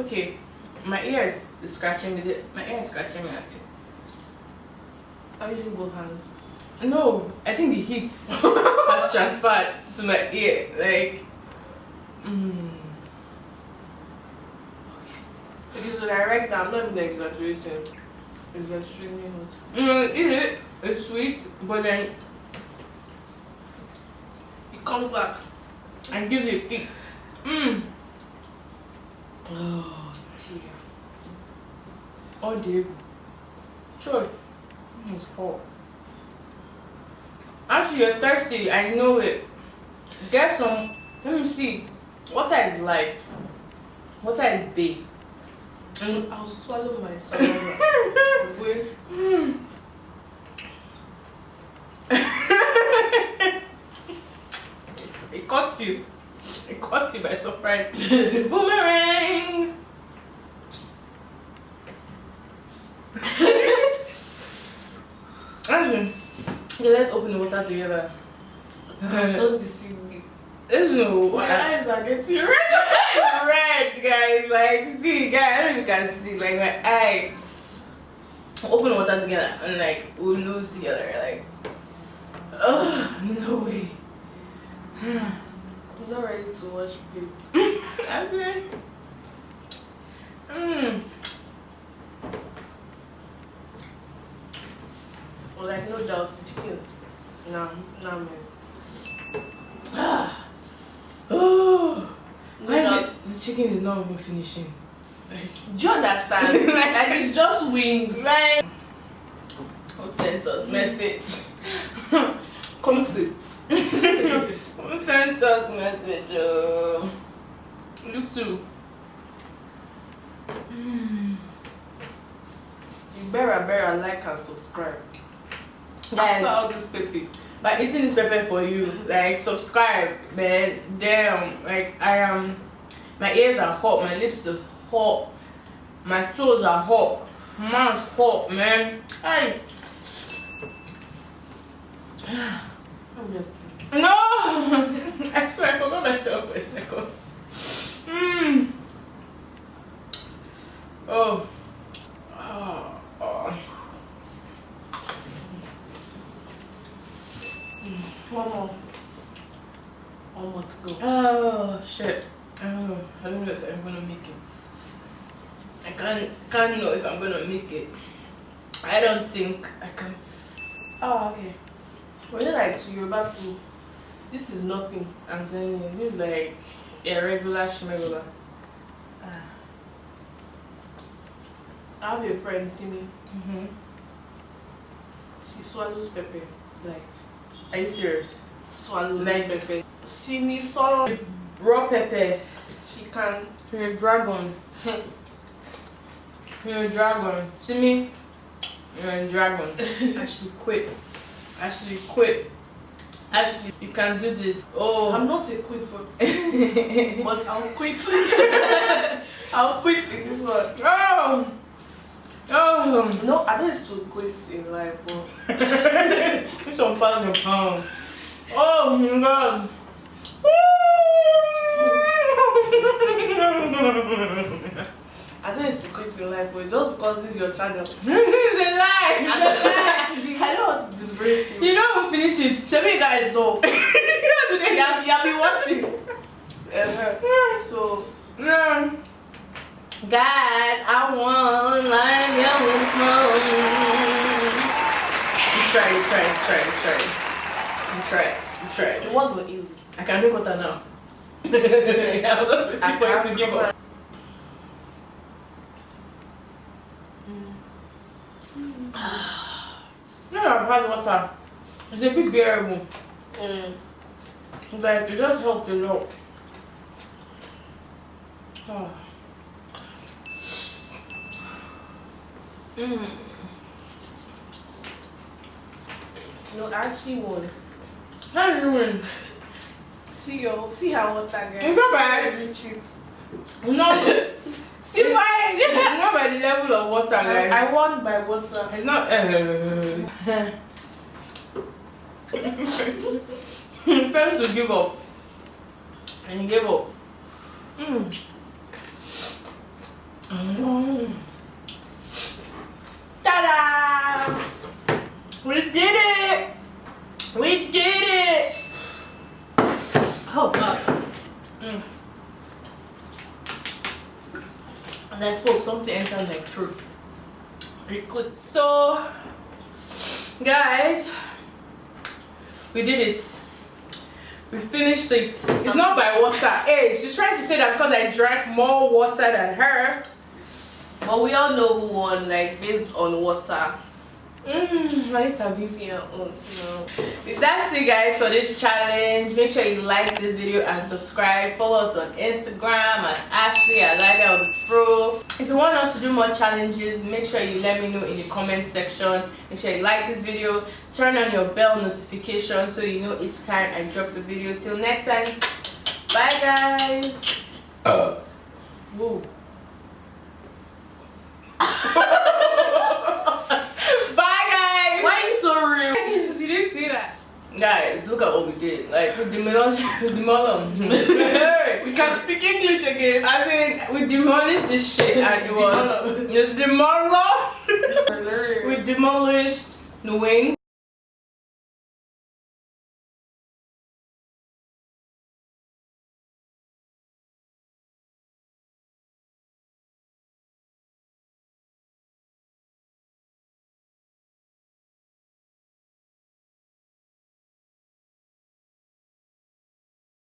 Okay, my ear is scratching. Is it? My ear is scratching me actually. I'm using both hands. No, I think the heat has transferred to my ear. Like, Okay, so like right now, I'm not even exaggerating. It's extremely hot. It's sweet, but then It comes back. and gives you a kick. Oh, dear. Oh dear. Sure. It's hot. Actually, you're thirsty. I know it. Get some. Let me see. Water is life. Water is big. I'll swallow my salad. Wait. It caught you. It caught you by surprise. Boomerang. Actually, okay, let's open the water together. Don't deceive me. No, My eyes are getting red. it's red, guys. Like, see, guys, I don't know if you can see. Like, my eye. Open the water together and like we'll lose together. Like, no way. I'm not ready to watch it. I'm doing. Well, like no doubt, the chicken. Nah, man. Oh, No why is doubt. it? The chicken is not even finishing. Like, Do you understand? Like it's just wings. like, who sent us message? Come to. Who sent us message? You too. You better like and subscribe. Guys, After all this pepper. by eating this pepper for you, like subscribe, man. Damn, like I am. My ears are hot, my lips are hot, my toes are hot, my mouth's hot, man. Hey. No! I swear I forgot myself for a second. Oh. One more to go. Oh shit. I don't know if I'm gonna make it. I can't know if I'm gonna make it. I don't think I can. Oh, okay. When you like to Yoruba food, this is nothing. I'm telling you, this is like a regular shmegula. I have a friend, Timmy. Mm-hmm. She swallows pepper. Like, Are you serious? swallows Like- pepper. See me swallow. Raw pepper. She can. You're a dragon. You're a dragon. See me? You're a dragon. Actually quit. Actually quit. Actually, you can do this. Oh. I'm not a quitter, but I'll quit. I'll quit in this one. Oh. Oh. No, I don't used to quit in life, but It's some £1,000. Oh my god. I don't used to quit in life, but just because this is your channel. This is a lie. It's a lie. I don't want to disgrace you. You know who finish it? Show me you guys know. You You'll be watching. So, yeah. God, I want like you. You try. it wasn't easy. I can make water now. I was just waiting for you to give up. No, I've had water. It's a bit bearable. Like, it just helps a lot. Oh. No, I actually won. How are you doing? See how water guys. It's not bad. It's reaching. No. See why? It's not by the level of water, guys. I won by water. It's not. He fails to give up. And he gave up. Ta-da! We did it! We did it! Oh god. As I spoke, something entered my throat. It clicked. So, guys, we did it. We finished it. It's not by water. Hey, she's trying to say that because I drank more water than her. But we all know who won, like based on water. Nice have you. Your own, That's it, guys, for this challenge. Make sure you like this video and subscribe. Follow us on Instagram at Ashley at liviawithdfro. If you want us to do more challenges, make sure you let me know in the comment section. Make sure you like this video. Turn on your bell notification so you know each time I drop the video. Till next time. Bye, guys. Woo. Guys, look at what we did. Like with the We can speak English again. I mean, we demolished this shit and it was we demolished the wings.